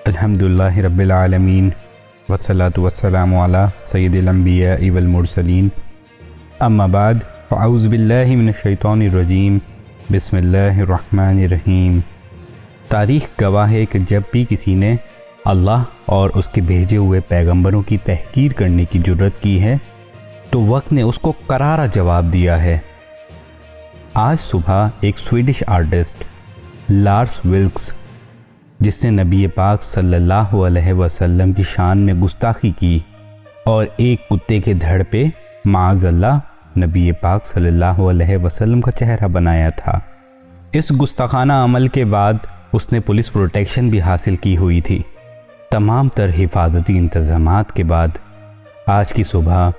الحمدللہ رب العالمین والصلاة والسلام علی سید الانبیاء والمرسلین اما بعد فاعوذ باللہ من الشیطان الرجیم بسم اللہ الرحمن الرحیم۔ تاریخ گواہ ہے کہ جب بھی کسی نے اللہ اور اس کے بھیجے ہوئے پیغمبروں کی تحقیر کرنے کی جرت کی ہے تو وقت نے اس کو کرارا جواب دیا ہے۔ آج صبح ایک سویڈش آرٹسٹ لارس ولکس، جس نے نبی پاک صلی اللہ علیہ وسلم کی شان میں گستاخی کی اور ایک کتے کے دھڑ پہ معاذ اللہ نبی پاک صلی اللہ علیہ وسلم کا چہرہ بنایا تھا، اس گستاخانہ عمل کے بعد اس نے پولیس پروٹیکشن بھی حاصل کی ہوئی تھی۔ تمام تر حفاظتی انتظامات کے بعد آج کی صبح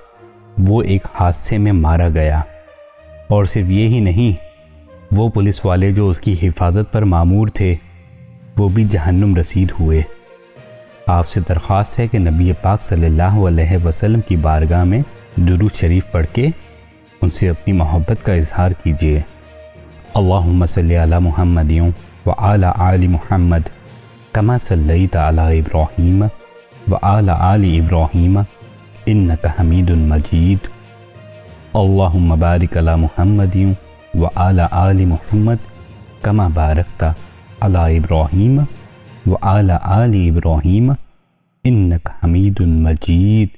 وہ ایک حادثے میں مارا گیا، اور صرف یہی نہیں، وہ پولیس والے جو اس کی حفاظت پر مامور تھے وہ بھی جہنم رسید ہوئے۔ آپ سے درخواست ہے کہ نبی پاک صلی اللہ علیہ وسلم کی بارگاہ میں درود شریف پڑھ کے ان سے اپنی محبت کا اظہار کیجیے۔ اللہم صلی علی محمد وعلی آل محمد کما صلیت علی ابراہیم وعلی آل ابراہیم انک حمید مجید۔ اللہم بارک علی محمد وعلی آل محمد کما بارکت علی ابراہیم وعلی آل ابراہیم انک حمید مجید۔